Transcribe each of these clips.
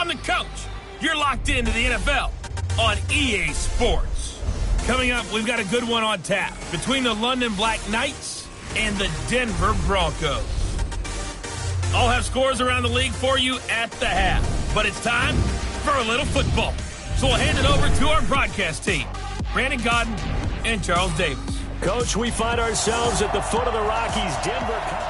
I'm the coach. You're locked into the NFL on EA Sports. Coming up, we've got a good one on tap between the London Black Knights and the Denver Broncos. I'll have scores around the league for you at the half, but it's time for a little football. So we'll hand it over to our broadcast team, Brandon Godden and Charles Davis. Coach, we find ourselves at the foot of the Rockies. Denver.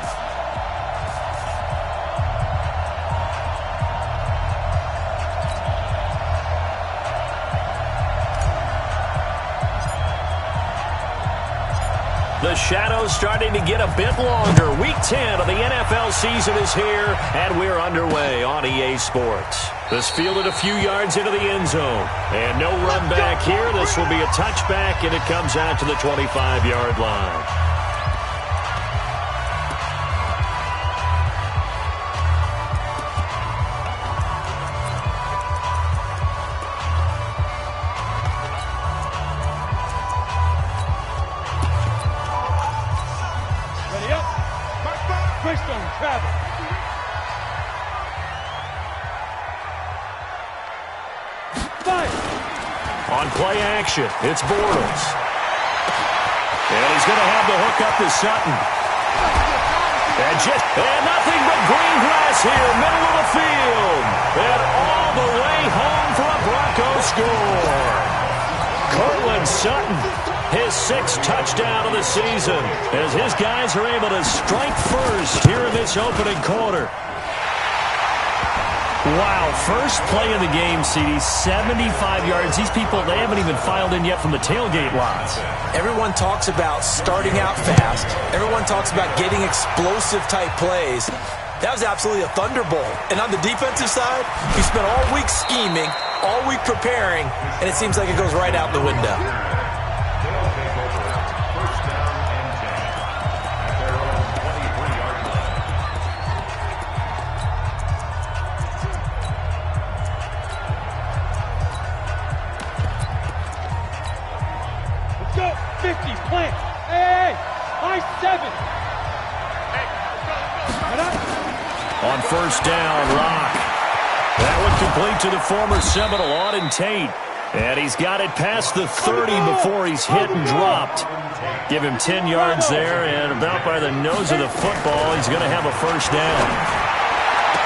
The shadow's starting to get a bit longer. Week 10 of the NFL season is here, and we're underway on EA Sports. This fielded a few yards into the end zone. And no run back here. This will be a touchback, and it comes out to the 25-yard line. On play action, it's Bortles. And he's going to have the hook up to Sutton. And nothing but green grass here, middle of the field. And all the way home for a Broncos score. Cortland Sutton, his 6th touchdown of the season, as his guys are able to strike first here in this opening quarter. Wow, first play of the game, CD, 75 yards. These people, they haven't even filed in yet from the tailgate lots. Everyone talks about starting out fast. Everyone talks about getting explosive-type plays. That was absolutely a thunderbolt. And on the defensive side, we spent all week scheming, all week preparing, and it seems like it goes right out the window. On first down, Rock. That one complete to the former Seminole, Auden Tate. And he's got it past the 30 before he's hit and dropped. Give him 10 yards there, and about by the nose of the football, he's going to have a first down.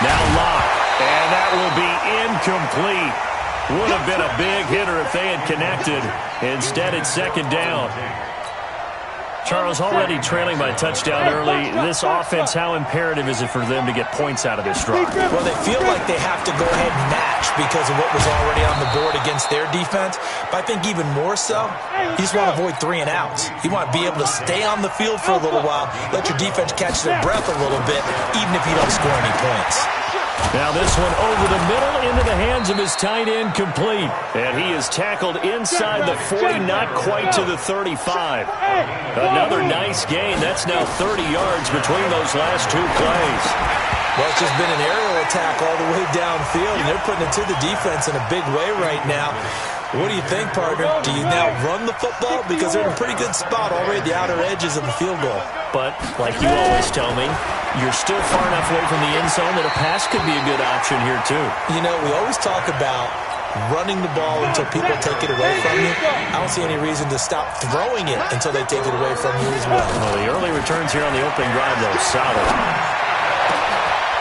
Now Locke, and that will be incomplete. Would have been a big hitter if they had connected. Instead, it's second down. Charles, already trailing by a touchdown early. This offense, how imperative is it for them to get points out of this drive? Well, they feel like they have to go ahead and match because of what was already on the board against their defense. But I think even more so, you just want to avoid 3 and outs. You want to be able to stay on the field for a little while, let your defense catch their breath a little bit, even if you don't score any points. Now this one over the middle into the hands of his tight end, complete. And he is tackled inside the 40, not quite to the 35. Another nice gain. That's now 30 yards between those last 2 plays. Well, it's just been an aerial attack all the way downfield, and they're putting it to the defense in a big way right now. What do you think, partner? Do you now run the football? Because they're in a pretty good spot already at the outer edges of the field goal. But, like you always tell me, you're still far enough away from the end zone that a pass could be a good option here, too. You know, we always talk about running the ball until people take it away from you. I don't see any reason to stop throwing it until they take it away from you as well. Well, the early returns here on the opening drive, though, solid.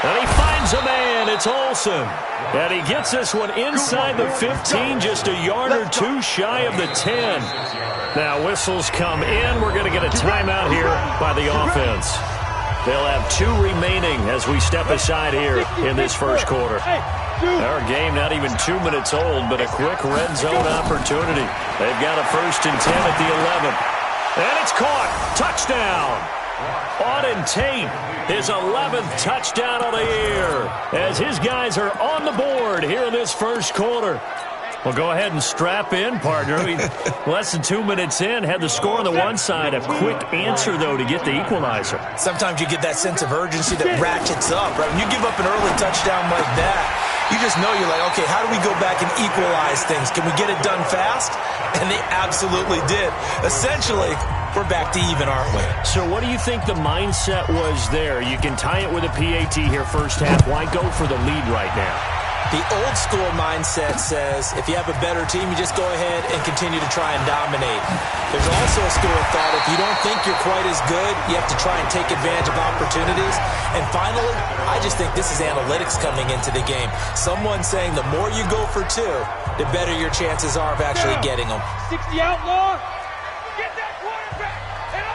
And he finds a man. It's Olsen. And he gets this one inside the 15, just a yard or 2 shy of the 10. Now whistles come in. We're going to get a timeout here by the offense. They'll have 2 remaining as we step aside here in this first quarter. Our game not even 2 minutes old, but a quick red zone opportunity. They've got a 1st and 10 at the 11. And it's caught. Touchdown. Auden Tate, his 11th touchdown of the year, as his guys are on the board here in this first quarter. Well, go ahead and strap in, partner. Less than 2 minutes in, had the score on the one side. A quick answer, though, to get the equalizer. Sometimes you get that sense of urgency that ratchets up, right? When you give up an early touchdown like that, you just know you're like, okay, how do we go back and equalize things? Can we get it done fast? And they absolutely did. Essentially, we're back to even, aren't we? So what do you think the mindset was there? You can tie it with a PAT here first half. Why go for the lead right now? The old school mindset says if you have a better team, you just go ahead and continue to try and dominate. There's also a school of thought, if you don't think you're quite as good, you have to try and take advantage of opportunities. And finally, I just think this is analytics coming into the game. Someone saying the more you go for two, the better your chances are of actually getting them. 60 outlaw. Get that quarterback. And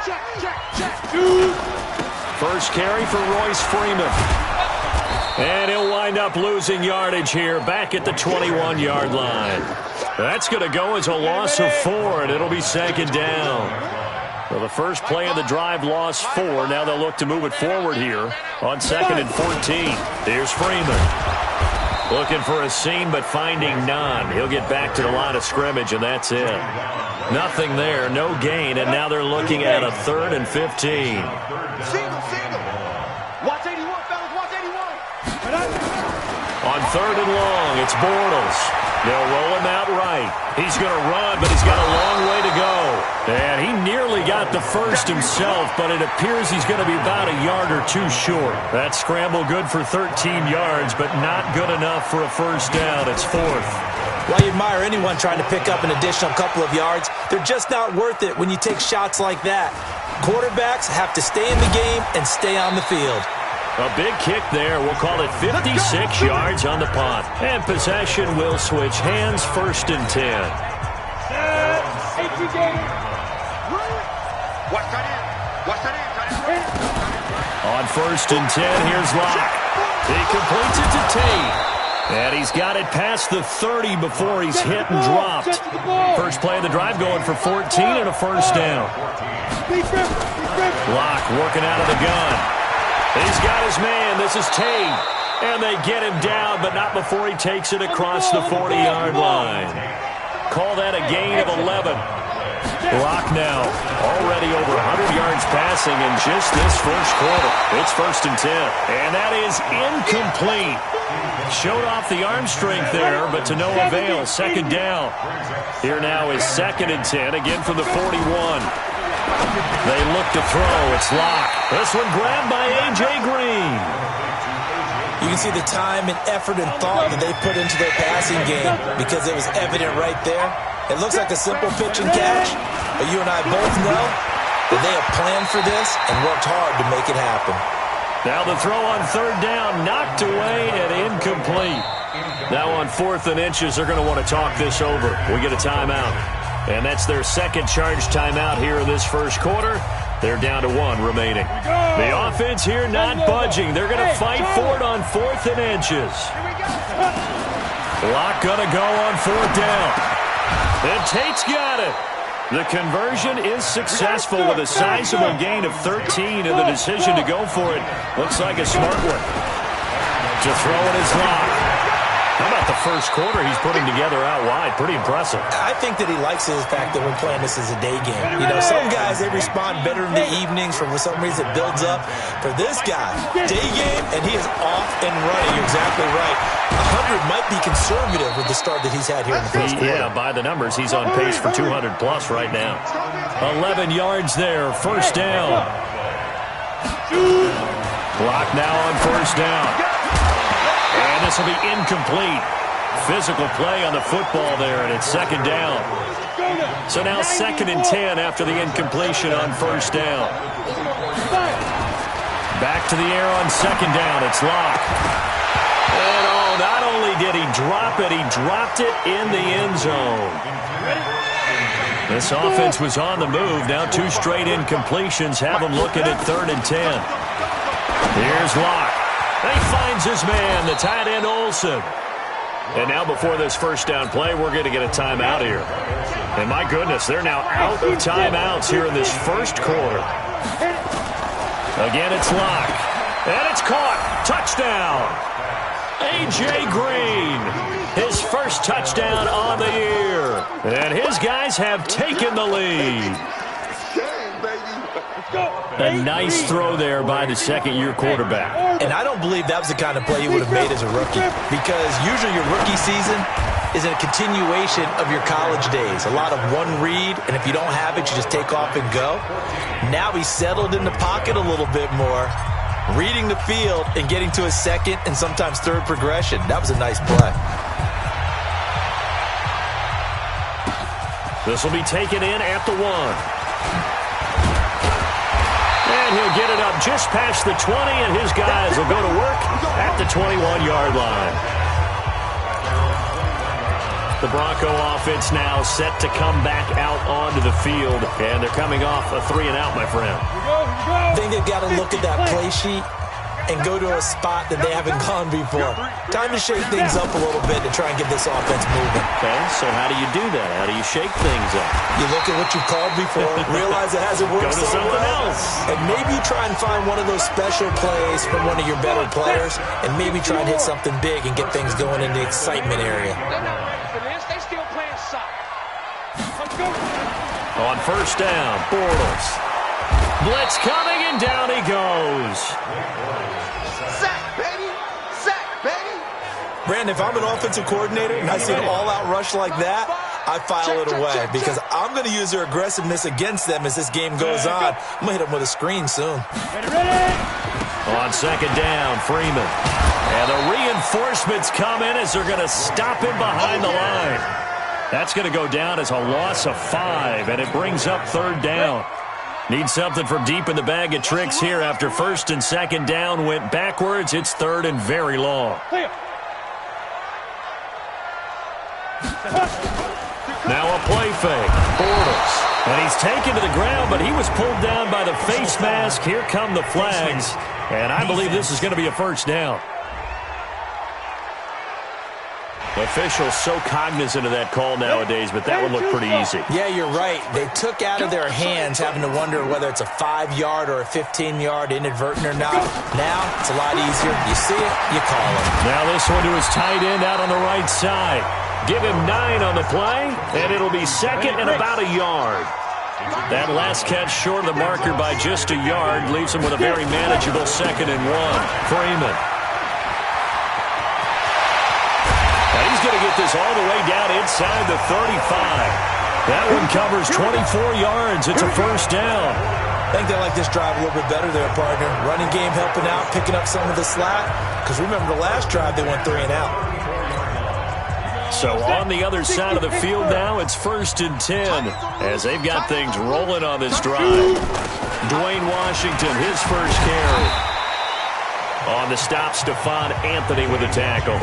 check, check, check. First carry for Royce Freeman. And he'll wind up losing yardage here back at the 21-yard line. That's going to go as a loss of 4, and it'll be second down. Well, the first play of the drive lost 4. Now they'll look to move it forward here on 2nd and 14. Here's Freeman. Looking for a seam, but finding none. He'll get back to the line of scrimmage, and that's it. Nothing there, no gain, and now they're looking at a 3rd and 15. Watch 81, fellas. Watch 81. On 3rd and long, it's Bortles. They'll roll him out right. He's going to run, but he's got a long way to go. And he nearly got the first himself, but it appears he's going to be about a yard or two short. That scramble good for 13 yards, but not good enough for a first down. It's 4th. While you admire anyone trying to pick up an additional couple of yards, they're just not worth it when you take shots like that. Quarterbacks have to stay in the game and stay on the field. A big kick there. We'll call it 56 yards on the punt. And possession will switch hands, 1st and 10. On 1st and 10, here's Locke. He completes it to Tate. And he's got it past the 30 before he's hit and dropped. First play of the drive going for 14 and a first down. Locke working out of the gun. He's got his man. This is Tate. And they get him down, but not before he takes it across the 40-yard line. Call that a gain of 11. Locke now already over 100 yards passing in just this first quarter. It's 1st and 10. And that is incomplete. Showed off the arm strength there, but to no avail. Second down. Here now is 2nd and 10, again from the 41. They look to throw. It's Locke. This one grabbed by A.J. Green. You can see the time and effort and thought that they put into their passing game because it was evident right there. It looks like a simple pitch and catch, but you and I both know that they have planned for this and worked hard to make it happen. Now the throw on 3rd down, knocked away and incomplete. Now on 4th and inches, they're going to want to talk this over. We get a timeout. And that's their second charge timeout here in this first quarter. They're down to 1 remaining. The offense here not budging. They're going to fight for it on 4th and inches. Locke going to go on 4th down. And Tate's got it. The conversion is successful with a sizable gain of 13, and the decision to go for it looks like a smart one. To throw it is Locke. How about the first quarter he's putting together out wide? Pretty impressive. I think that he likes the fact that we're playing this as a day game. You know, some guys, they respond better in the evenings. For some reason, it builds up. For this guy, day game, and he is off and running. You're exactly right. 100 might be conservative with the start that he's had here in the first quarter. Yeah, by the numbers, he's on pace for 200-plus right now. 11 yards there, first down. Clock now on first down. And this will be incomplete. Physical play on the football there, and it's second down. So now 2nd and 10 after the incompletion on first down. Back to the air on second down. It's Locke. And not only did he drop it, he dropped it in the end zone. This offense was on the move. Now 2 straight incompletions have him looking at 3rd and 10. Here's Locke. He finds his man, the tight end Olsen. And now before this first down play, we're going to get a timeout here. And my goodness, they're now out of timeouts here in this first quarter. Again, it's Locke. And it's caught. Touchdown. A.J. Green, his first touchdown on the year. And his guys have taken the lead. A nice throw there by the second-year quarterback. And I don't believe that was the kind of play you would have made as a rookie, because usually your rookie season is a continuation of your college days. A lot of one read, and if you don't have it, you just take off and go. Now he's settled in the pocket a little bit more, reading the field and getting to a second and sometimes third progression. That was a nice play. This will be taken in at the 1. And he'll get it up just past the 20, and his guys will go to work at the 21-yard line. The Bronco offense now set to come back out onto the field, and they're coming off a 3-and-out, my friend. I think they've got to look at that play sheet and go to a spot that they haven't gone before. Time to shake things up a little bit to try and get this offense moving. Okay, so how do you do that? How do you shake things up? You look at what you called before, realize it hasn't worked Go to so something well, else. and maybe try and find one of those special plays from one of your better players, and maybe try and hit something big and get things going in the excitement area. They're not ready for this. They still playing soft. Let's go. On first down, Bortles. Blitz coming, and down he goes. Sack, baby. Sack, baby. Brandon, if I'm an offensive coordinator and I see an all-out rush like that, I file it away because I'm going to use their aggressiveness against them as this game goes on. I'm going to hit them with a screen soon. On second down, Freeman. And the reinforcements come in as they're going to stop him behind the line. That's going to go down as a loss of 5, and it brings up third down. Need something from deep in the bag of tricks here after first and second down went backwards. It's third and very long. Now a play fake. Bortles. And he's taken to the ground, but he was pulled down by the face mask. Here come the flags. And I believe this is going to be a first down. Officials so cognizant of that call nowadays, but that would look pretty easy. Yeah, you're right. They took out of their hands having to wonder whether it's a 5-yard or a 15-yard inadvertent or not. Now, it's a lot easier. You see it, you call it. Now this one to his tight end out on the right side. Give him 9 on the play, and it'll be second and about a yard. That last catch short of the marker by just a yard leaves him with a very manageable second and 1. Freeman. And he's going to get this all the way down inside the 35. That one covers 24 yards. It's a first down. I think they like this drive a little bit better there, partner. Running game helping out, picking up some of the slack. Because remember the last drive, they went 3-and-out. So on the other side of the field now, it's first and 10 as they've got things rolling on this drive. Dwayne Washington, his first carry. On the stop, Stephon Anthony with a tackle.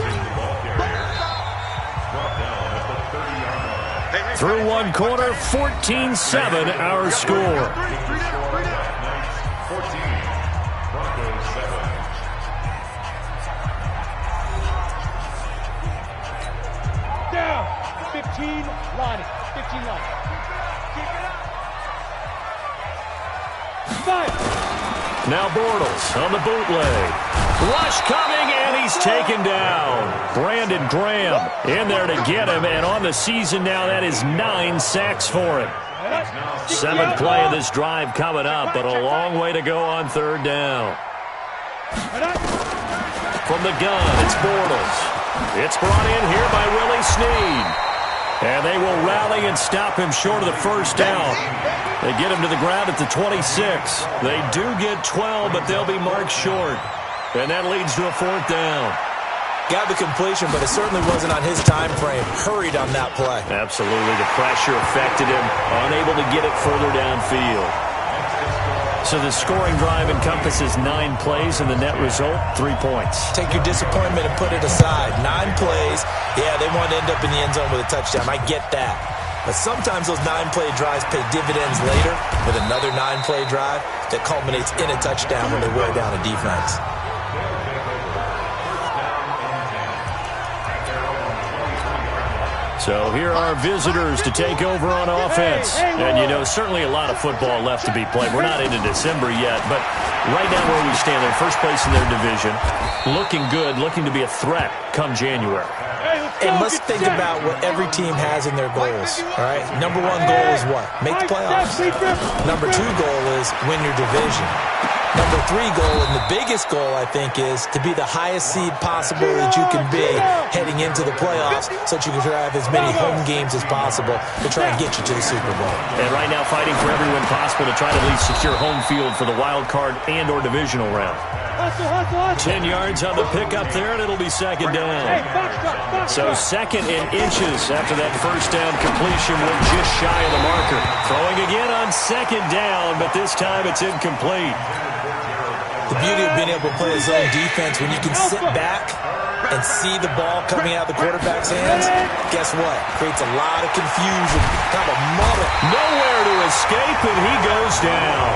Through one quarter, 14-7 our score. Down. 15 line. 15 line. Keep it up. 5. Now Bortles on the bootleg. Rush coming, and he's taken down. Brandon Graham in there to get him, and on the season now, that is 9 sacks for him. 7th play of this drive coming up, but a long way to go on third down. From the gun, it's Bortles. It's brought in here by Willie Snead. And they will rally and stop him short of the first down. They get him to the ground at the 26. They do get 12, but they'll be marked short. And that leads to a fourth down. Got the completion, but it certainly wasn't on his time frame. Hurried on that play. Absolutely. The pressure affected him. Unable to get it further downfield. So the scoring drive encompasses 9 plays, and the net result, 3 points. Take your disappointment and put it aside. 9 plays. Yeah, they want to end up in the end zone with a touchdown. I get that. But sometimes those 9-play drives pay dividends later with another 9-play drive that culminates in a touchdown when they wear down a defense. So here are visitors to take over on offense. And, you know, certainly a lot of football left to be played. We're not into December yet, but right now where we stand, they're first place in their division. Looking good, looking to be a threat come January. And let's think about what every team has in their goals, all right? Number 1 goal is what? Make the playoffs. Number 2 goal is win your division. Number 3 goal, and the biggest goal, I think, is to be the highest seed possible that you can be heading into the playoffs so that you can have as many home games as possible to try and get you to the Super Bowl. And right now fighting for every win possible to try to at least secure home field for the wild card and or divisional round. 10 yards on the pickup there, and it'll be second down. So second and inches after that first down completion, went just shy of the marker. Throwing again on second down, but this time it's incomplete. The beauty of being able to play a zone defense, when you can sit back and see the ball coming out of the quarterback's hands, guess what? Creates a lot of confusion, kind of a muddle. Nowhere to escape, and he goes down.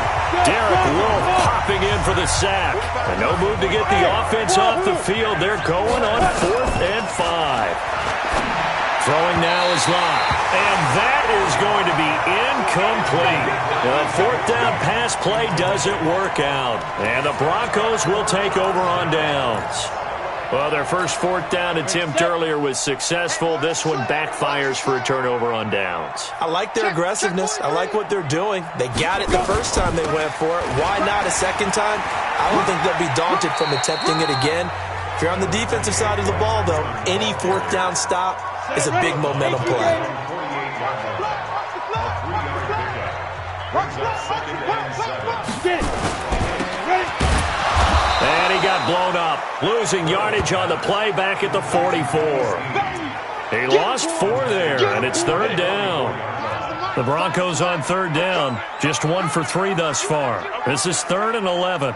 Derek Wolfe popping in for the sack. And no move to get the offense off the field. They're going on 4th and 5. Throwing now is Locke. And that is going to be incomplete. The 4th down pass play doesn't work out. And the Broncos will take over on downs. Well, their first 4th down attempt earlier was successful. This one backfires for a turnover on downs. I like their aggressiveness. I like what they're doing. They got it the first time they went for it. Why not a second time? I don't think they'll be daunted from attempting it again. If you're on the defensive side of the ball, though, any 4th down stop is a big momentum play. And he got blown up, losing yardage on the play back at the 44. He lost 4 there, and it's 3rd down. The Broncos on 3rd down, just 1 for 3 thus far. This is 3rd and 11.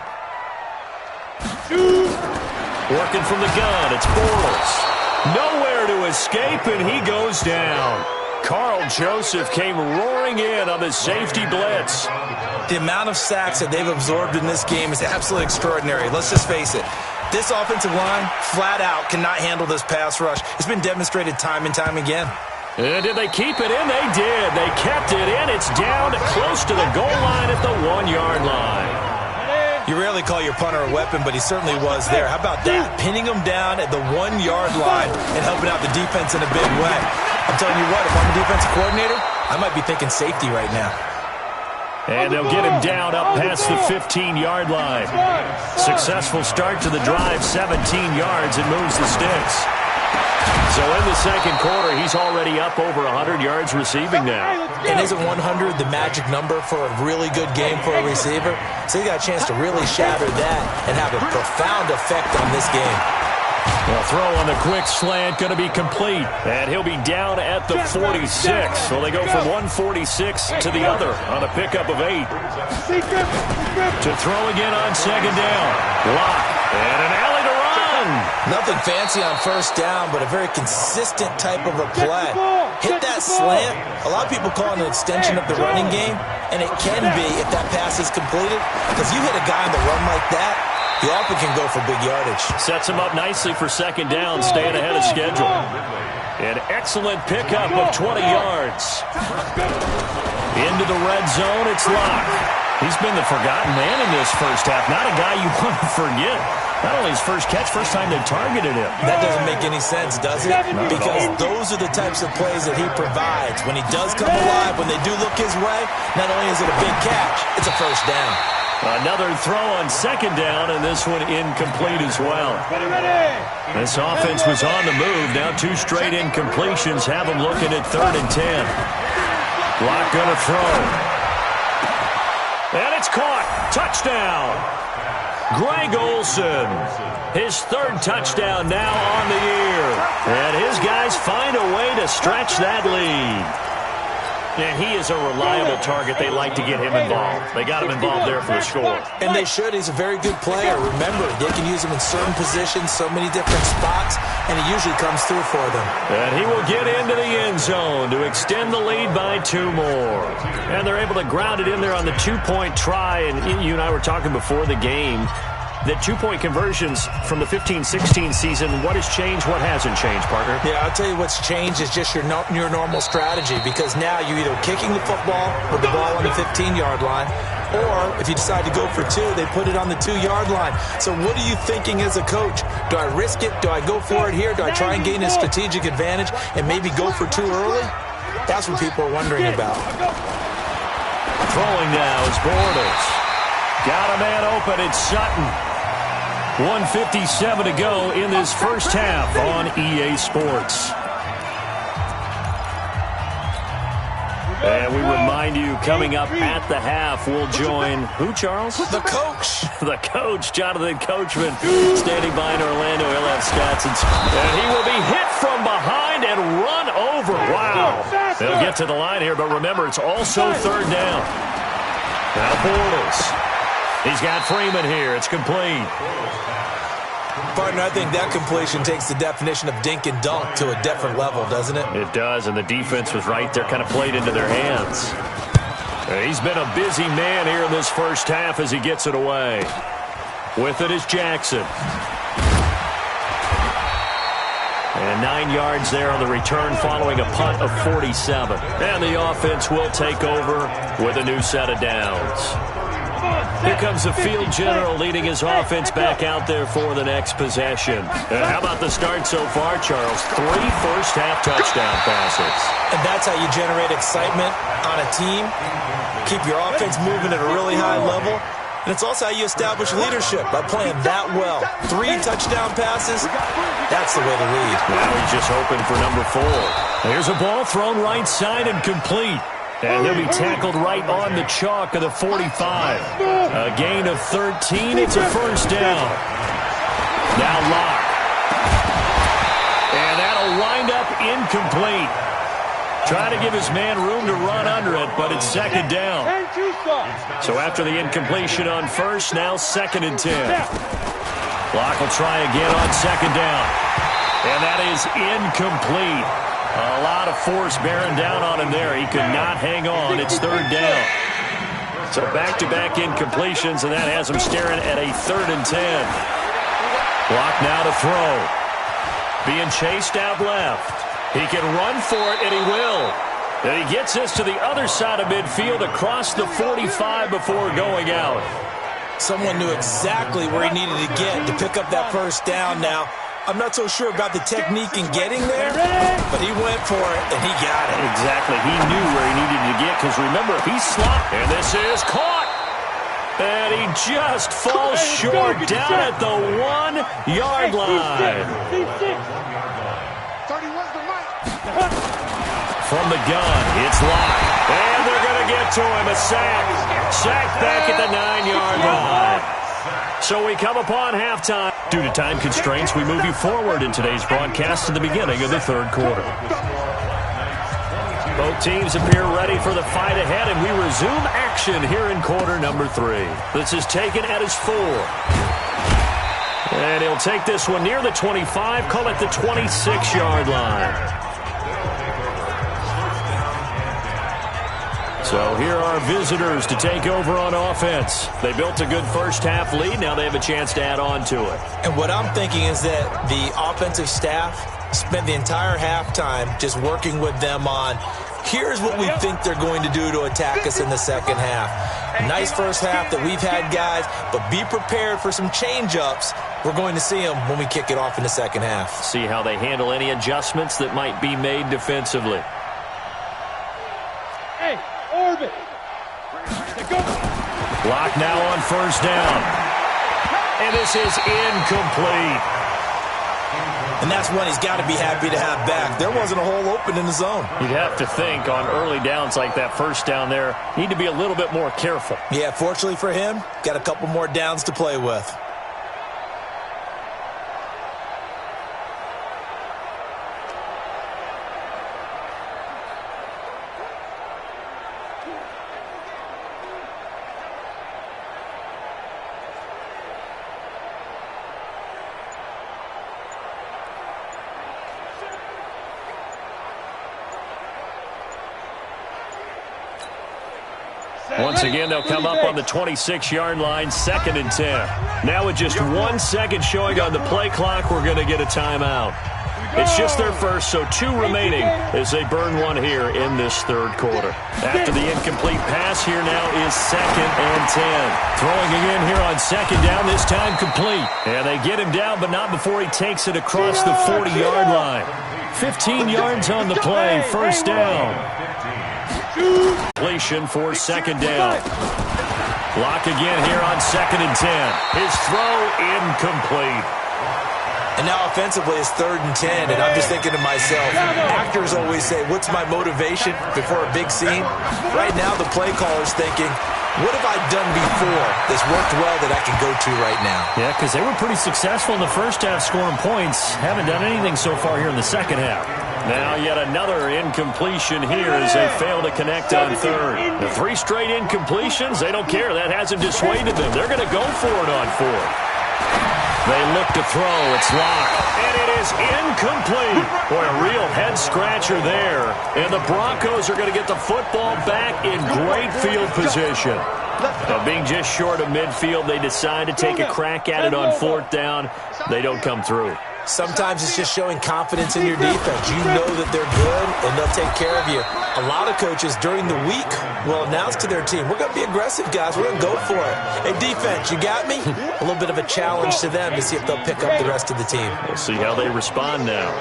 Working from the gun, it's Bortles. Nowhere to escape, and he goes down. Carl Joseph came roaring in on the safety blitz. The amount of sacks that they've absorbed in this game is absolutely extraordinary. Let's just face it. This offensive line, flat out, cannot handle this pass rush. It's been demonstrated time and time again. And did they keep it in? They did. They kept it in. It's down close to the goal line at the 1-yard line. You rarely call your punter a weapon, but he certainly was there. How about that? Pinning him down at the 1-yard line and helping out the defense in a big way. I'm telling you what, if I'm a defensive coordinator, I might be thinking safety right now. And they'll get him down up past the 15-yard line. Successful start to the drive, 17 yards, and moves the sticks. So in the second quarter, he's already up over 100 yards receiving now. And isn't 100 the magic number for a really good game for a receiver? So he got a chance to really shatter that and have a profound effect on this game. Well, throw on the quick slant, going to be complete. And he'll be down at the 46. So they go from 146 to the other on a pickup of 8. To throw again on second down. Lock. And an alley to run. Nothing fancy on first down, but a very consistent type of a play. Hit that slant. A lot of people call it an extension of the running game, and it can be if that pass is completed. Because you hit a guy on the run like that, he often can go for big yardage. Sets him up nicely for second down, staying ahead of schedule. An excellent pickup of 20 yards. Into the red zone, it's Locke. He's been the forgotten man in this first half. Not a guy you want to forget. Not only his first catch, first time they targeted him. That doesn't make any sense, does it? Because those are the types of plays that he provides. When he does come alive, when they do look his way, not only is it a big catch, it's a first down. Another throw on second down, and this one incomplete as well. This offense was on the move. Now 2 straight incompletions have them looking at 3rd and 10. Locke going to throw. And it's caught. Touchdown. Greg Olsen, his 3rd touchdown now on the year. And his guys find a way to stretch that lead. And he is a reliable target. They like to get him involved. They got him involved there for the score. And they should. He's a very good player. Remember, they can use him in certain positions, so many different spots, and he usually comes through for them. And he will get into the end zone to extend the lead by 2 more. And they're able to ground it in there on the 2-point try. And you and I were talking before the game. The 2-point conversions from the 15-16 season, what has changed, what hasn't changed, partner? Yeah, I'll tell you what's changed is just your normal strategy, because now you're either kicking the football with the ball on the 15-yard line, or if you decide to go for 2, they put it on the 2-yard line. So what are you thinking as a coach? Do I risk it? Do I go for it here? Do I try and gain a strategic advantage and maybe go for 2 early? That's what people are wondering about. Throwing now is Bortles. Got a man open, it's Sutton. 1:57 to go in this first half on EA Sports. And we remind you, coming up at the half, we'll join who, Charles? The coach. The coach, Jonathan Coachman, standing by in Orlando. He'll have stats. And he will be hit from behind and run over. Wow. They'll get to the line here, but remember, it's also third down. Now Bortles. He's got Freeman here. It's complete. Partner, I think that completion takes the definition of dink and dunk to a different level, doesn't it? It does, and the defense was right there, kind of played into their hands. He's been a busy man here in this first half as he gets it away. With it is Jackson. And 9 yards there on the return following a punt of 47. And the offense will take over with a new set of downs. Here comes the field general leading his offense back out there for the next possession. How about the start so far, Charles? 3 first-half touchdown passes. And that's how you generate excitement on a team. Keep your offense moving at a really high level. And it's also how you establish leadership by playing that well. 3 touchdown passes, that's the way to lead. Now he's just hoping for number 4. Here's a ball thrown right side and complete. And he'll be tackled right on the chalk of the 45. A gain of 13. It's a first down. Now Locke. And that'll wind up incomplete. Trying to give his man room to run under it, but it's second down. So after the incompletion on first, now 2nd and 10. Locke will try again on second down. And that is incomplete. A lot of force bearing down on him there. He could not hang on. It's third down. So back-to-back incompletions, and that has him staring at a 3rd and 10. Locke now to throw. Being chased out left. He can run for it, and he will. And he gets this to the other side of midfield across the 45 before going out. Someone knew exactly where he needed to get to pick up that first down now. I'm not so sure about the technique in getting there, but he went for it, and he got it. Exactly. He knew where he needed to get because, remember, he slopped. And this is caught. And he just falls short down at the 1-yard line. From the gun, it's Locke. And they're going to get to him. A sack. Sack back at the 9-yard line. So we come upon halftime. Due to time constraints, we move you forward in today's broadcast to the beginning of the third quarter. Both teams appear ready for the fight ahead, and we resume action here in quarter number 3. This is taken at his 4. And he'll take this one near the 25, call it the 26-yard line. So here are visitors to take over on offense. They built a good first-half lead. Now they have a chance to add on to it. And what I'm thinking is that the offensive staff spent the entire halftime just working with them on, here's what we think they're going to do to attack us in the second half. Nice first half that we've had, guys, but be prepared for some change-ups. We're going to see them when we kick it off in the second half. See how they handle any adjustments that might be made defensively. Orbit. Locke now on first down. And this is incomplete. And that's one he's got to be happy to have back. There wasn't a hole open in the zone. You'd have to think on early downs like that first down there, need to be a little bit more careful. Yeah, fortunately for him, got a couple more downs to play with. Once again, they'll come up on the 26-yard line, 2nd and 10. Now with just 1 second showing on the play clock, we're going to get a timeout. It's just their first, so 2 remaining as they burn one here in this third quarter. After the incomplete pass, here now is 2nd and 10. Throwing again here on second down, this time complete. And they get him down, but not before he takes it across the 40-yard line. 15 yards on the play, first down. Completion for second down. Locke again here on 2nd and 10. His throw incomplete. And now offensively it's 3rd and 10, and I'm just thinking to myself, actors always say, what's my motivation before a big scene? Right now the play caller's thinking, what have I done before that's worked well that I can go to right now? Yeah, because they were pretty successful in the first half scoring points. Haven't done anything so far here in the second half. Now yet another incompletion here as they fail to connect on 3rd. The 3 straight incompletions, they don't care. That hasn't dissuaded them. They're going to go for it on 4th. They look to throw. It's locked. And it is incomplete. Boy, a real head-scratcher there. And the Broncos are going to get the football back in great field position. Now, being just short of midfield, they decide to take a crack at it on 4th down. They don't come through. Sometimes it's just showing confidence in your defense. You know that they're good, and they'll take care of you. A lot of coaches during the week will announce to their team, we're going to be aggressive, guys. We're going to go for it. Hey, defense, you got me? A little bit of a challenge to them to see if they'll pick up the rest of the team. We'll see how they respond now.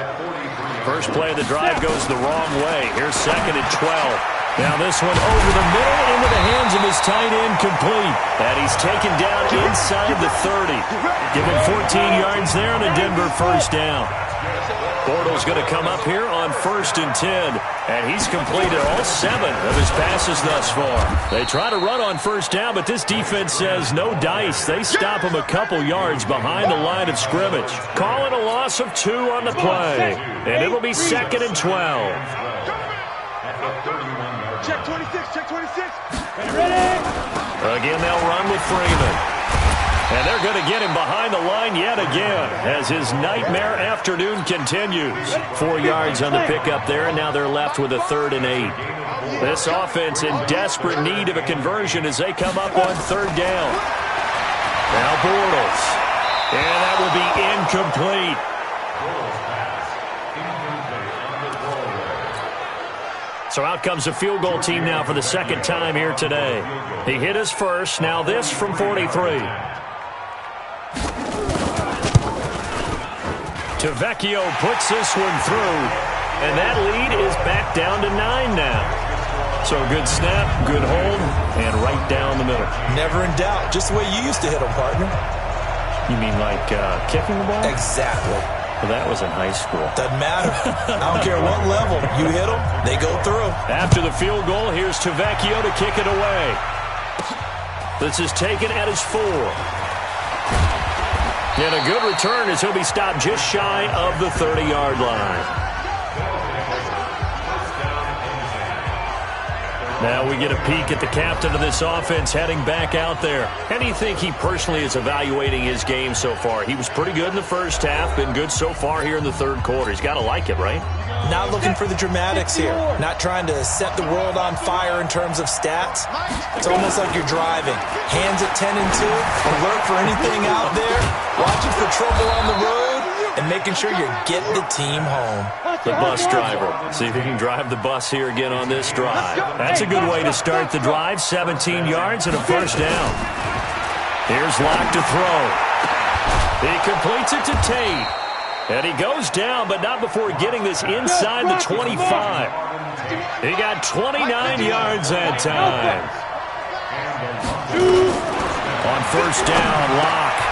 First play of the drive goes the wrong way. Here's 2nd and 12. Now this one over the middle into the hands of his tight end, complete. And he's taken down inside the 30. Give him 14 yards there on a Denver first down. Bortles going to come up here on 1st and 10. And he's completed all 7 of his passes thus far. They try to run on 1st down, but this defense says no dice. They stop him a couple yards behind the line of scrimmage. Calling a loss of 2 on the play. And it'll be 2nd and 12. Check 26, check 26. Ready? Again, they'll run with Freeman. And they're going to get him behind the line yet again as his nightmare afternoon continues. 4 yards on the pickup there, and now they're left with a 3rd and 8. This offense in desperate need of a conversion as they come up on 3rd down. Now Bortles. And that will be incomplete. So out comes the field goal team now for the 2nd time here today. He hit his first. Now this from 43. Tavecchio puts this one through. And that lead is back down to 9 now. So good snap, good hold, and right down the middle. Never in doubt. Just the way you used to hit them, partner. You mean like kicking the ball? Exactly. Well, that was in high school. Doesn't matter. I don't care what level. You hit them, they go through. After the field goal, here's Tavecchio to kick it away. This is taken at his 4. And a good return as he'll be stopped just shy of the 30-yard line. Now we get a peek at the captain of this offense heading back out there. How do you think he personally is evaluating his game so far? He was pretty good in the first half, been good so far here in the 3rd quarter. He's got to like it, right? Not looking for the dramatics here. Not trying to set the world on fire in terms of stats. It's almost like you're driving. Hands at 10 and 2, alert for anything out there, watching for trouble on the road, and making sure you get the team home. The bus driver. See if he can drive the bus here again on this drive. That's a good way to start the drive. 17 yards and a first down. Here's Locke to throw. He completes it to Tate. And he goes down, but not before getting this inside the 25. He got 29 yards that time. On first down, Locke.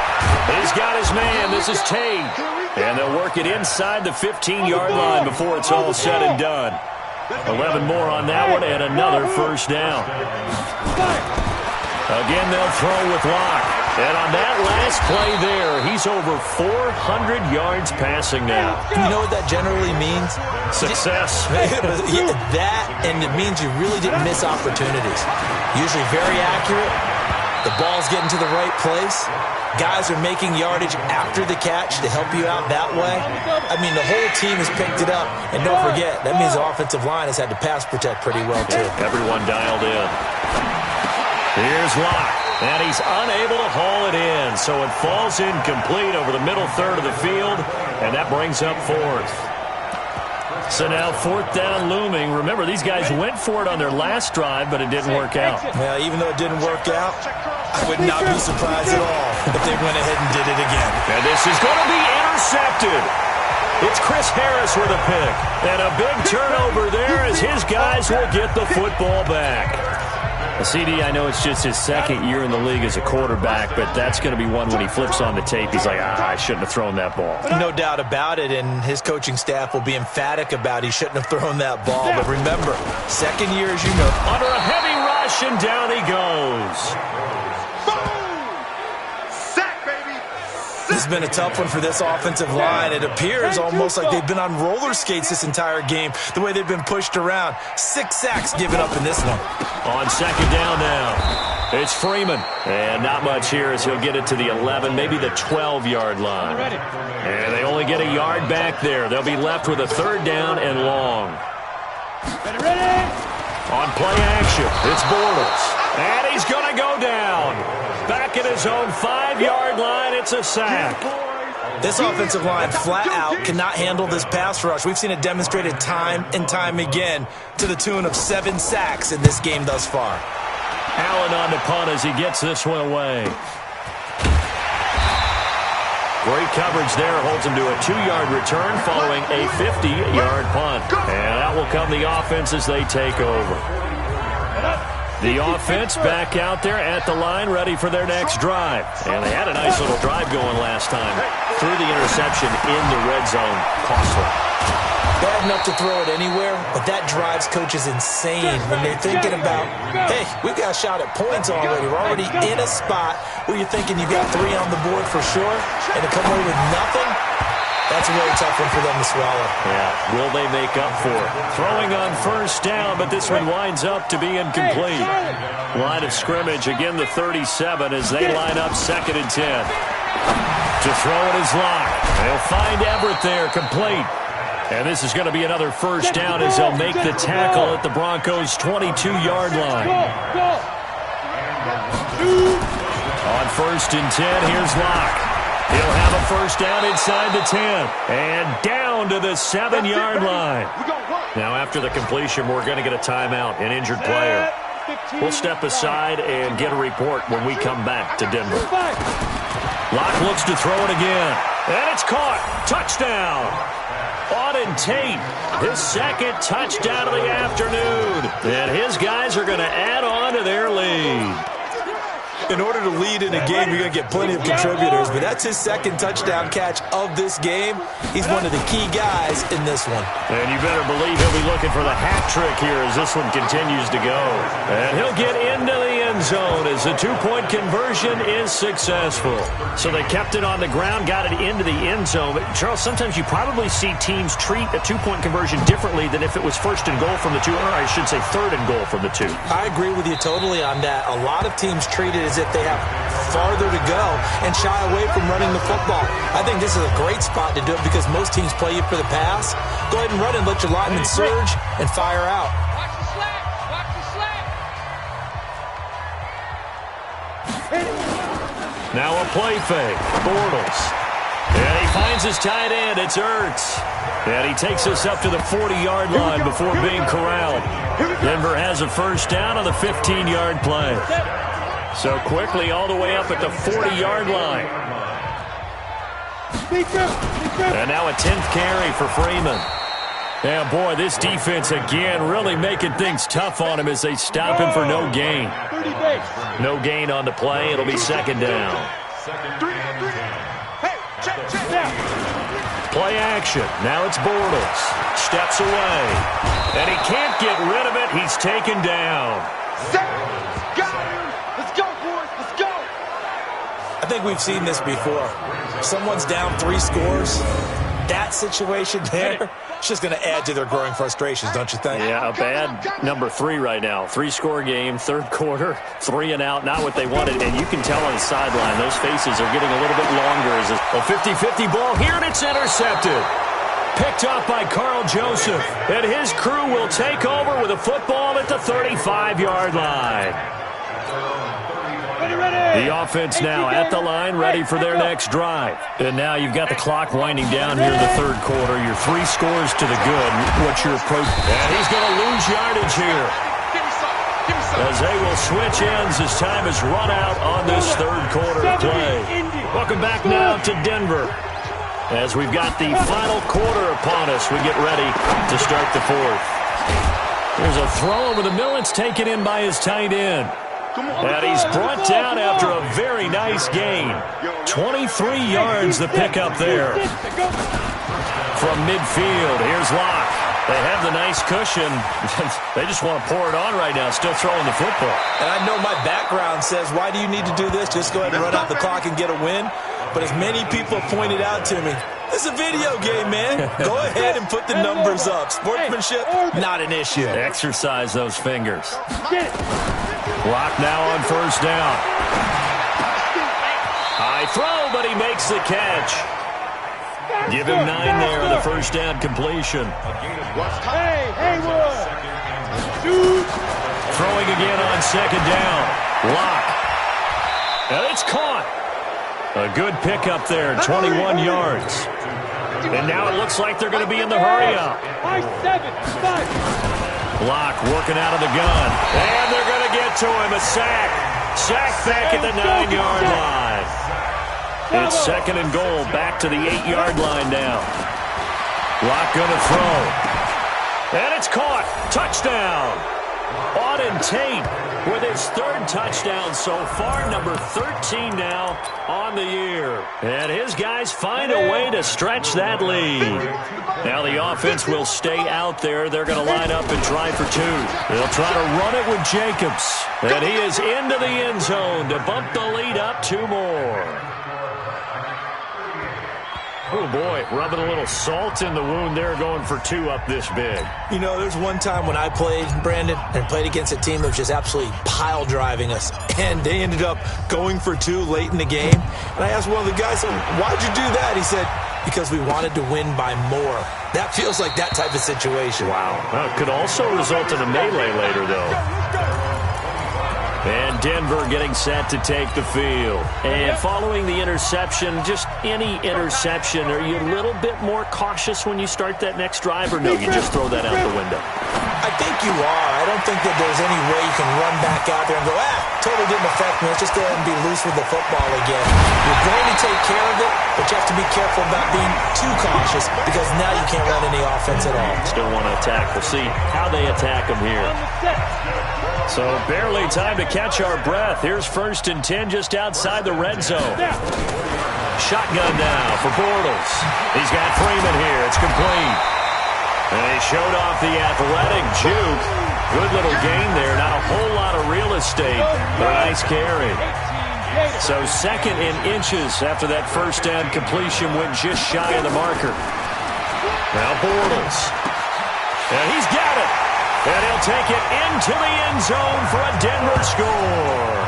He's got his man. This is Tate. And they'll work it inside the 15-yard line before it's all said and done. 11 more on that one and another first down. Again, they'll throw with Locke. And on that last play there, he's over 400 yards passing now. You know what that generally means? Success. That, and it means you really didn't miss opportunities. Usually very accurate. The ball's getting to the right place. Guys are making yardage after the catch to help you out that way. I mean, the whole team has picked it up. And don't forget, that means the offensive line has had to pass protect pretty well, too. Everyone dialed in. Here's Locke. And he's unable to haul it in. So it falls incomplete over the middle third of the field. And that brings up 4th. So now 4th down looming. Remember, these guys went for it on their last drive, but it didn't work out. Well, even though it didn't work out, I would not be surprised at all if they went ahead and did it again. And this is going to be intercepted. It's Chris Harris with a pick. And a big turnover there as his guys will get the football back. CD, I know it's just his second year in the league as a quarterback, but that's going to be one when he flips on the tape, he's like, I shouldn't have thrown that ball. No doubt about it, and his coaching staff will be emphatic about he shouldn't have thrown that ball. But remember, second year, as you know. Under a heavy rush, and down he goes. This has been a tough one for this offensive line. It appears almost like they've been on roller skates this entire game, the way they've been pushed around. 6 sacks given up in this one. On second down now, it's Freeman. And not much here as he'll get it to the 11, maybe the 12-yard line. And they only get a yard back there. They'll be left with a third down and long. On play action, it's Bortles. And he's going to go down. Back at his own 5-yard line, it's a sack. This offensive line flat out cannot handle this pass rush. We've seen it demonstrated time and time again to the tune of 7 sacks in this game thus far. Allen on the punt as he gets this one away. Great coverage there, holds him to a 2-yard return following a 50-yard punt. And that will come the offense as they take over. The offense back out there at the line, ready for their next drive. And they had a nice little drive going last time. Threw the interception in the red zone. Costly. Bad enough to throw it anywhere, but that drives coaches insane when they're thinking about, hey, we've got a shot at points already. We're already in a spot where you're thinking you've got 3 on the board for sure, and to come away with nothing, that's a really tough one for them to swallow. Yeah, will they make up for it? Throwing on first down, but this one winds up to be incomplete. Line of scrimmage, again the 37 as they line up 2nd and 10. To throw it is Locke. They'll find Everett there, complete. And this is going to be another first down as they'll make the tackle at the Broncos' 22-yard line. On 1st and 10, here's Locke. He'll have a first down inside the 10. And down to the 7-yard line. Now after the completion, we're going to get a timeout, an injured player. We'll step aside and get a report when we come back to Denver. Locke looks to throw it again. And it's caught. Touchdown. Auden Tate, his 2nd touchdown of the afternoon. And his guys are going to add on to their lead. In order to lead in a game, you're going to get plenty of contributors, but that's his 2nd touchdown catch of this game. He's one of the key guys in this one. And you better believe he'll be looking for the hat trick here as this one continues to go. And he'll get into the end zone as the 2-point conversion is successful. So they kept it on the ground, got it into the end zone. But Charles, sometimes you probably see teams treat a 2-point conversion differently than if it was 1st and goal from the 2, or I should say 3rd and goal from the 2. I agree with you totally on that. A lot of teams treat it as if they have farther to go and shy away from running the football. I think this is a great spot to do it because most teams play you for the pass. Go ahead and run and let your linemen surge and fire out. Watch the slack. Watch the slack. Now a play fake. Bortles. And he finds his tight end. It's Ertz. And he takes us up to the 40-yard line before being corralled. Denver has a first down on the 15-yard play. So quickly all the way up at the 40-yard line. And now a 10th carry for Freeman. Yeah, boy, this defense again really making things tough on him as they stop him for no gain. No gain on the play. It'll be 2nd down. Play action. Now it's Bortles. Steps away. And he can't get rid of it. He's taken down. I think we've seen this before. Someone's down 3 scores. That situation there, it's just going to add to their growing frustrations, don't you think? Yeah, a bad number 3 right now. 3-score game, 3rd quarter, 3 and out, not what they wanted. And you can tell on the sideline, those faces are getting a little bit longer as a 50-50 ball here, and it's intercepted. Picked up by Carl Joseph, and his crew will take over with a football at the 35-yard line. The offense now at the line, ready for their next drive. And now you've got the clock winding down here in the 3rd quarter. You're 3 scores to the good. What's your approach? And he's going to lose yardage here, as they will switch ends as time is run out on this 3rd quarter play. Welcome back now to Denver, as we've got the final quarter upon us. We get ready to start the 4th. There's a throw over the middle. It's taken in by his tight end. And he's brought down after a very nice gain. 23 yards the pickup there. From midfield, here's Locke. They have the nice cushion. They just want to pour it on right now, still throwing the football. And I know my background says, why do you need to do this? Just go ahead and run out the clock and get a win. But as many people have pointed out to me, this is a video game, man. Go ahead and put the numbers up. Sportsmanship, not an issue. Exercise those fingers. Locke now on first down. High throw, but he makes the catch. Give him 9 there on the first down completion. Hey, Haywood. Throwing again on second down. Locke. And it's caught. A good pickup there, 21 yards. And now it looks like they're going to be in the hurry-up. Locke working out of the gun. And they're going to get to him. A sack. Sack back at the 9-yard line. It's second and goal. Back to the 8-yard line now. Locke going to throw. And it's caught. Touchdown. Auden Tate with his 3rd touchdown so far, number 13 now on the year. And his guys find a way to stretch that lead. Now the offense will stay out there. They're going to line up and try for 2. They'll try to run it with Jacobs. And he is into the end zone to bump the lead up 2 more. Oh, boy, rubbing a little salt in the wound there, going for 2 up this big. You know, there's one time when I played, Brandon, and played against a team that was just absolutely pile driving us, and they ended up going for 2 late in the game. And I asked one of the guys, why'd you do that? He said, because we wanted to win by more. That feels like that type of situation. Wow. Well, it could also result in a melee later, though. And Denver getting set to take the field. And following the interception, just any interception, are you a little bit more cautious when you start that next drive, or no, you just throw that out the window? I think you are. I don't think that there's any way you can run back out there and go, totally didn't affect me. Let's just go ahead and be loose with the football again. You're going to take care of it, but you have to be careful about being too cautious, because now you can't run any offense at all. Still want to attack. We'll see how they attack them here. So barely time to catch our breath. Here's 1st and 10 just outside the red zone. Shotgun now for Bortles. He's got Freeman here. It's complete. And he showed off the athletic juke. Good little gain there. Not a whole lot of real estate, but a nice carry. So 2nd and inches after that first down completion, went just shy of the marker. Now Bortles. And he's got it. And he'll take it into the end zone for a Denver score.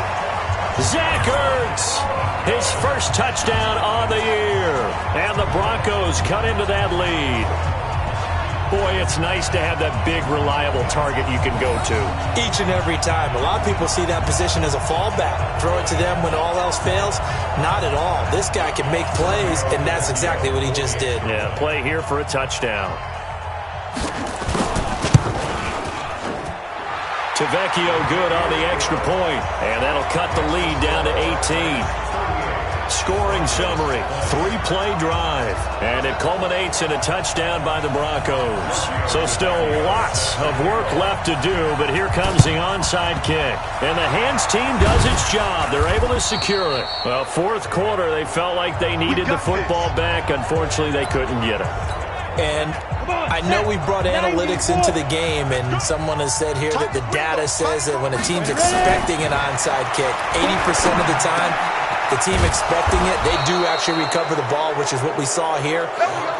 Zach Ertz, his 1st touchdown on the year. And the Broncos cut into that lead. Boy, it's nice to have that big, reliable target you can go to. Each and every time. A lot of people see that position as a fallback. Throw it to them when all else fails. Not at all. This guy can make plays, and that's exactly what he just did. Yeah, play here for a touchdown. Tavecchio good on the extra point, and that'll cut the lead down to 18. Scoring summary, 3-play drive, and it culminates in a touchdown by the Broncos. So still lots of work left to do, but here comes the onside kick. And the hands team does its job. They're able to secure it. Well, 4th quarter, they felt like they needed the football back. Unfortunately, they couldn't get it. And I know we brought analytics into the game, and someone has said here that the data says that when a team's expecting an onside kick, 80% of the time, the team expecting it, they do actually recover the ball, which is what we saw here.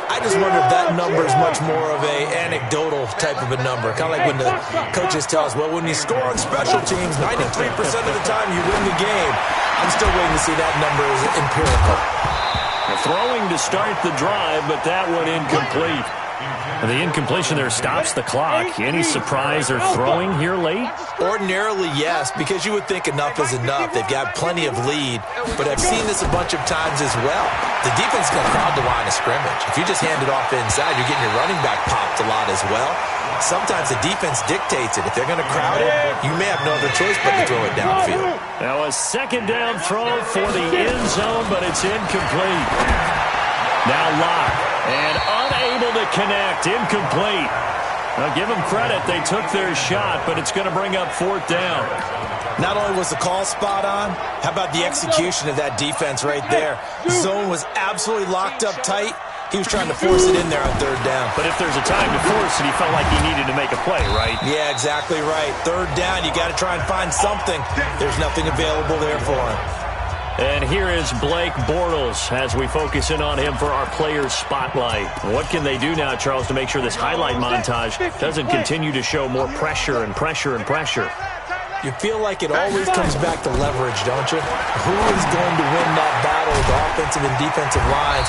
I just wonder if that number is much more of a anecdotal type of a number. Kind of like when the coaches tell us, well, when you score on special teams, 93% of the time you win the game. I'm still waiting to see that number as empirical. Throwing to start the drive, but that one incomplete. And the incompletion there stops the clock. Any surprise they're throwing here late? Ordinarily, yes, because you would think enough is enough. They've got plenty of lead, but I've seen this a bunch of times as well. The defense is going to crowd the line of scrimmage. If you just hand it off inside, you're getting your running back popped a lot as well. Sometimes the defense dictates it. If they're going to crowd it, you may have no other choice but to throw it downfield. Now a 2nd down throw for the end zone, but it's incomplete. Now Locke, and unable to connect, incomplete. Now give them credit. They took their shot, but it's going to bring up 4th down. Not only was the call spot on, how about the execution of that defense right there? Zone was absolutely locked up tight. He was trying to force it in there on 3rd down. But if there's a time to force it, he felt like he needed to make a play, right? Yeah, exactly right. 3rd down, you got to try and find something. There's nothing available there for him. And here is Blake Bortles as we focus in on him for our Players Spotlight. What can they do now, Charles, to make sure this highlight montage doesn't continue to show more pressure and pressure and pressure? You feel like it always comes back to leverage, don't you? Who is going to win that battle with offensive and defensive lines?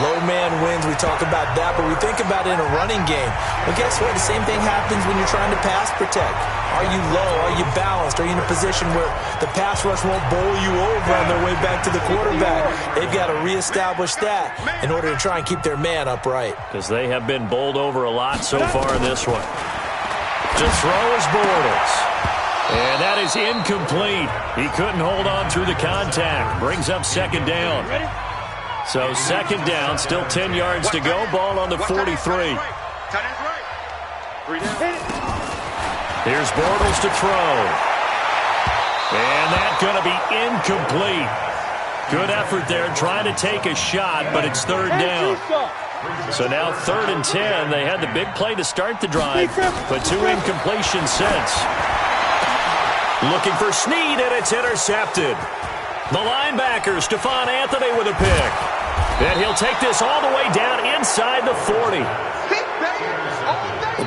Low man wins. We talk about that, but we think about it in a running game. Well, guess what? The same thing happens when you're trying to pass protect. Are you low? Are you balanced? Are you in a position where the pass rush won't bowl you over on their way back to the quarterback? They've got to reestablish that in order to try and keep their man upright. Because they have been bowled over a lot so far in this one. To throw is Bortles. And that is incomplete. He couldn't hold on through the contact. Brings up 2nd down. So 2nd down, still 10 yards to go. Ball on the 43. Here's Bortles to throw. And that's going to be incomplete. Good effort there, trying to take a shot, but it's 3rd down. So now 3rd and 10. They had the big play to start the drive, but 2 incompletions since. Looking for Snead, and it's intercepted. The linebacker, Stephon Anthony, with a pick. And he'll take this all the way down inside the 40.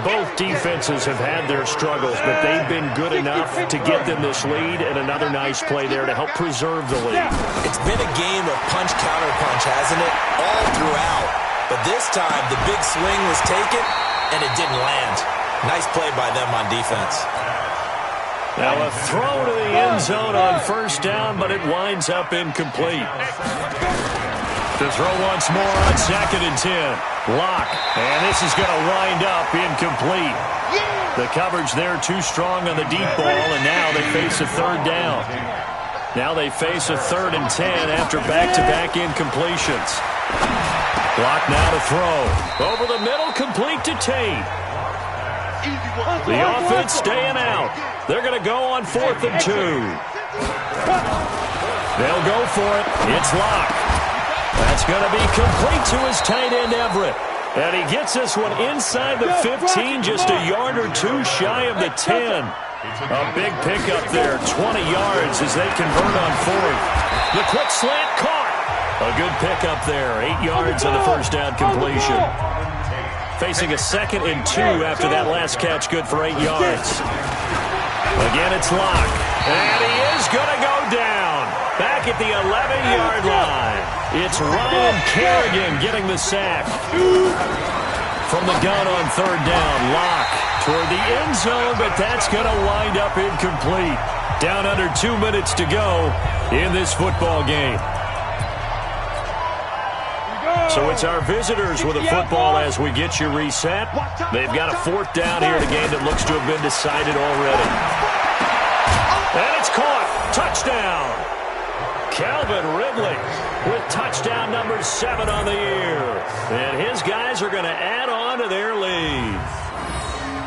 Both defenses have had their struggles, but they've been good enough to get them this lead, and another nice play there to help preserve the lead. It's been a game of punch-counter-punch, hasn't it? All throughout. But this time, the big swing was taken, and it didn't land. Nice play by them on defense. Now a throw to the end zone on 1st down, but it winds up incomplete. To throw once more on 2nd and 10. Lock. And this is going to wind up incomplete. The coverage there too strong on the deep ball, and now they face a 3rd down. Now they face a 3rd and 10 after back-to-back incompletions. Lock now to throw. Over the middle, complete to Tate. The offense staying out. They're going to go on 4th and 2. They'll go for it. It's Lock. That's going to be complete to his tight end, Everett. And he gets this one inside the 15, just a yard or 2 shy of the 10. A big pickup there, 20 yards as they convert on 4th. The quick slant caught. A good pickup there, 8 yards on the 1st down completion. Facing a 2nd and 2 after that last catch, good for 8 yards. Again, it's Lock. And he is going to go down. Back at the 11-yard line. It's Ryan Kerrigan getting the sack. From the gun on 3rd down, Lock toward the end zone, but that's going to wind up incomplete. Down under 2 minutes to go in this football game. So it's our visitors with a football as we get you reset. They've got a 4th down here in a game that looks to have been decided already. And it's caught. Touchdown. Calvin Ridley with touchdown number 7 on the year. And his guys are going to add on to their lead.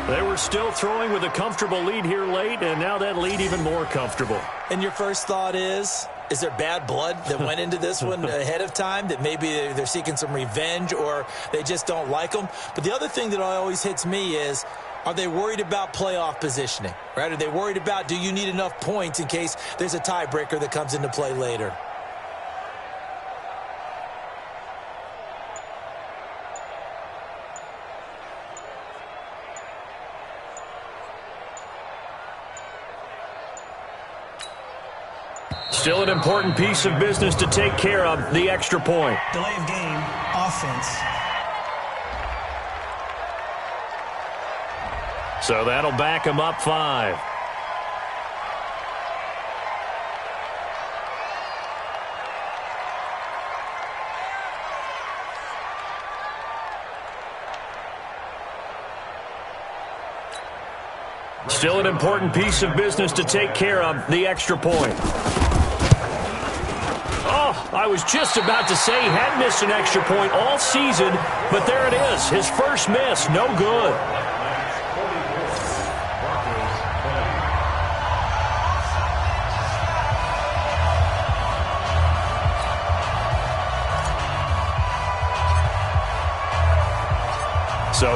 They were still throwing with a comfortable lead here late, and now that lead even more comfortable. And your first thought is there bad blood that went into this one ahead of time, that maybe they're seeking some revenge or they just don't like them? But the other thing that always hits me is, are they worried about playoff positioning, right? Are they worried about, do you need enough points in case there's a tiebreaker that comes into play later? Still an important piece of business to take care of, the extra point. Delay of game, offense. So that'll back him up 5. Still an important piece of business to take care of, the extra point. Oh, I was just about to say he hadn't missed an extra point all season, but there it is, his first miss, no good.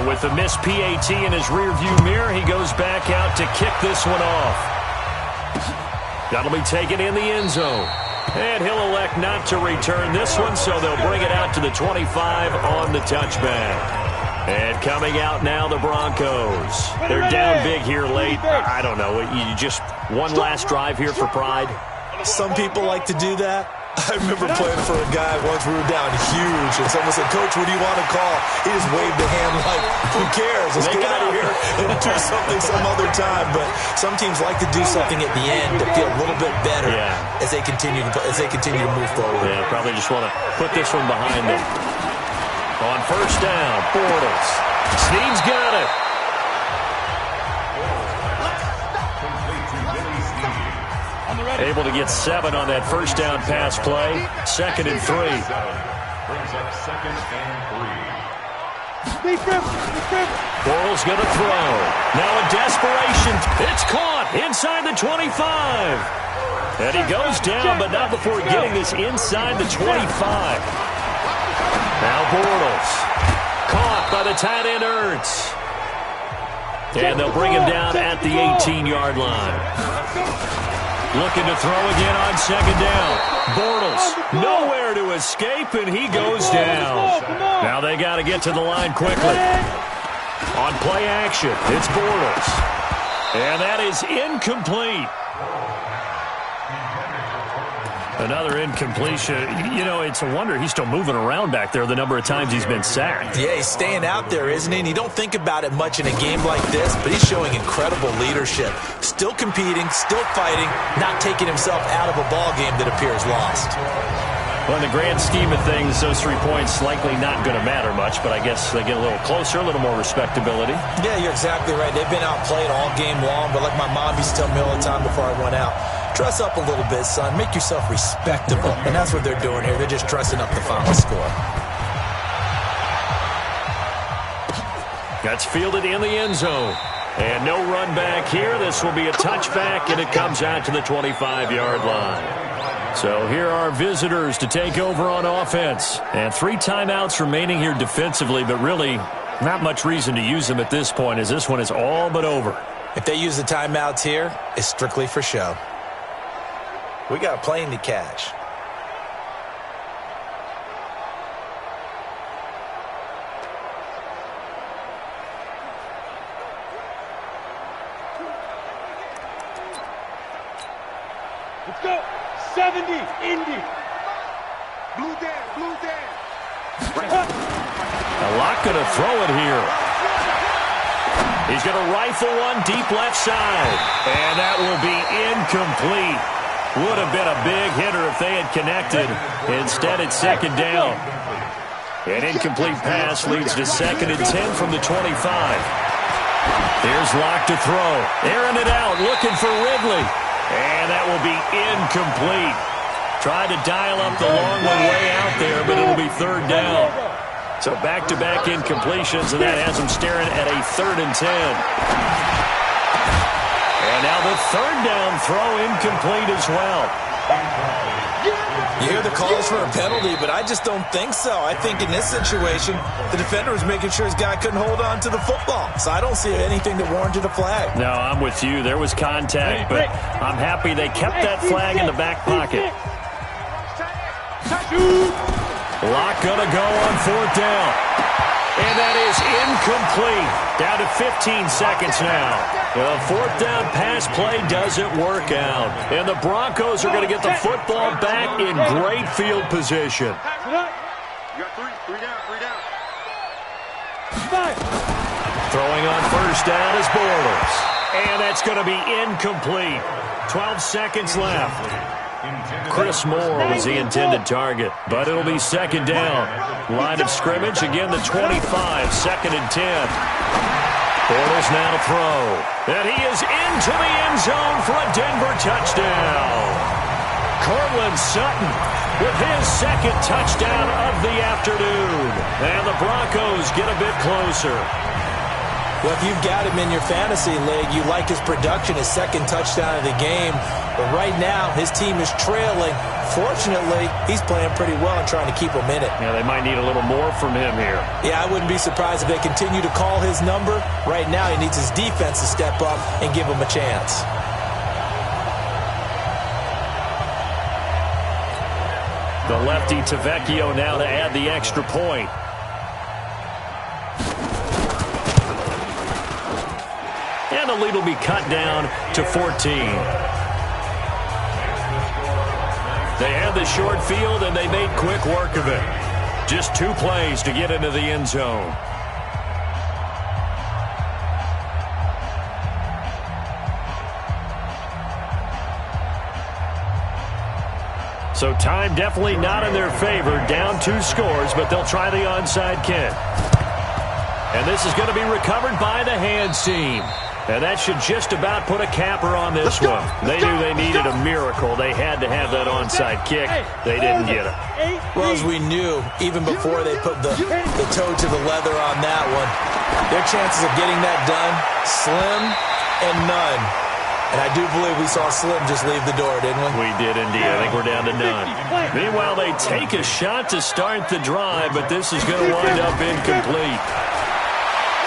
with the missed PAT in his rearview mirror, he goes back out to kick this one off. That'll be taken in the end zone. And he'll elect not to return this one, so they'll bring it out to the 25 on the touchback. And coming out now, the Broncos. They're down big here late. I don't know. You just one last drive here for pride? Some people like to do that. I remember playing for a guy once. We were down huge, and someone said, "Coach, what do you want to call?" He just waved a hand like, "Who cares? Let's get out of here and do something some other time." But some teams like to do something at the end to feel a little bit better as they continue to move forward. Yeah, probably just want to put this one behind them. On first down, Bortles. Snead's got it. Able to get 7 on that first down pass play. 2nd and 3. Brings up 2nd and 3. Bortles going to throw. Now a desperation. It's caught inside the 25. And he goes down, but not before getting this inside the 25. Now Bortles. Caught by the tight end Ertz. And they'll bring him down at the 18-yard line. Looking to throw again on 2nd down. Bortles nowhere to escape, and he goes down. Now they got to get to the line quickly. On play action, it's Bortles. And that is incomplete. Another incompletion. You know, it's a wonder he's still moving around back there the number of times he's been sacked. Yeah, he's staying out there, isn't he? And you don't think about it much in a game like this, but he's showing incredible leadership. Still competing, still fighting, not taking himself out of a ball game that appears lost. Well, in the grand scheme of things, those 3 points likely not going to matter much, but I guess they get a little closer, a little more respectability. Yeah, you're exactly right. They've been outplayed all game long, but like my mom used to tell me all the time before I went out, dress up a little bit, son. Make yourself respectable. And that's what they're doing here. They're just dressing up the final score. That's fielded in the end zone. And no run back here. This will be a touchback, and it comes out to the 25-yard line. So here are visitors to take over on offense. And 3 timeouts remaining here defensively, but really not much reason to use them at this point, as this one is all but over. If they use the timeouts here, it's strictly for show. We got a plane to catch. Let's go. 70, Indy. Blue Dan. Lock going to throw it here. He's going to rifle one deep left side. And that will be incomplete. Would have been a big hitter if they had connected. Instead, it's 2nd down. An incomplete pass leads to 2nd and 10 from the 25. Here's Locke to throw. Airing it out, looking for Ridley. And that will be incomplete. Tried to dial up the long one way out there, but it'll be 3rd down. So back-to-back incompletions, and that has them staring at a 3rd and 10. And now the 3rd down throw incomplete as well. You hear the calls for a penalty, but I just don't think so. I think in this situation, the defender was making sure his guy couldn't hold on to the football. So I don't see anything that warranted a flag. No, I'm with you. There was contact, but I'm happy they kept that flag in the back pocket. Locke gonna go on 4th down. And that is incomplete. Down to 15 seconds now. The 4th down pass play doesn't work out. And the Broncos are going to get the football back in great field position. You got 3 down. Throwing on first down is Bortles. And that's going to be incomplete. 12 seconds left. Chris Moore was the intended target, but it'll be 2nd down. Line of scrimmage, again the 25, 2nd and 10. Bortles now to throw. And he is into the end zone for a Denver touchdown. Cortland Sutton with his 2nd touchdown of the afternoon. And the Broncos get a bit closer. Well, if you've got him in your fantasy league, you like his production, his second touchdown of the game. But right now, his team is trailing. Fortunately, he's playing pretty well and trying to keep him in it. Yeah, they might need a little more from him here. Yeah, I wouldn't be surprised if they continue to call his number. Right now, he needs his defense to step up and give him a chance. The lefty Tavecchio now to add the extra point. And the lead will be cut down to 14. They had the short field, and they made quick work of it. Just 2 plays to get into the end zone. So time definitely not in their favor. Down 2 scores, but they'll try the onside kick. And this is going to be recovered by the hands team. And that should just about put a capper on this one. They knew they needed a miracle. They had to have that onside kick. They didn't get it. Well, as we knew, even before they put the toe to the leather on that one, their chances of getting that done, slim and none. And I do believe we saw Slim just leave the door, didn't we? We did indeed. I think we're down to none. Meanwhile, they take a shot to start the drive, but this is going to wind up incomplete.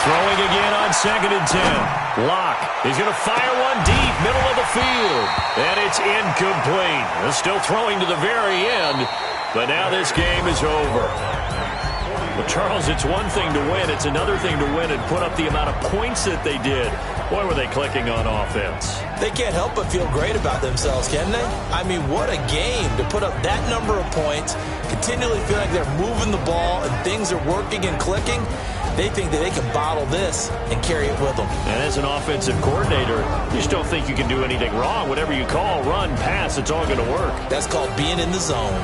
Throwing again on 2nd and 10. Locke. He's going to fire one deep, middle of the field. And it's incomplete. They're still throwing to the very end, but now this game is over. Well, Charles, it's one thing to win. It's another thing to win and put up the amount of points that they did. Boy, were they clicking on offense. They can't help but feel great about themselves, can they? I mean, what a game to put up that number of points, continually feel like they're moving the ball and things are working and clicking. They think that they can bottle this and carry it with them. And as an offensive coordinator, you just don't think you can do anything wrong. Whatever you call, run, pass, it's all going to work. That's called being in the zone.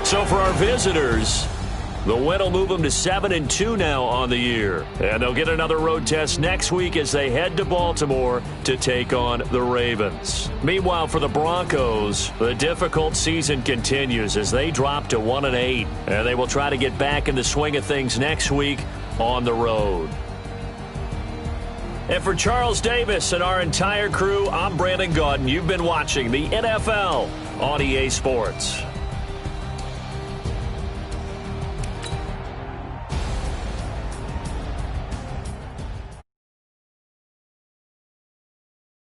So for our visitors, the win will move them to 7-2 now on the year. And they'll get another road test next week as they head to Baltimore to take on the Ravens. Meanwhile, for the Broncos, the difficult season continues as they drop to 1-8. And they will try to get back in the swing of things next week on the road. And for Charles Davis and our entire crew, I'm Brandon Gaudin. You've been watching the NFL on EA Sports.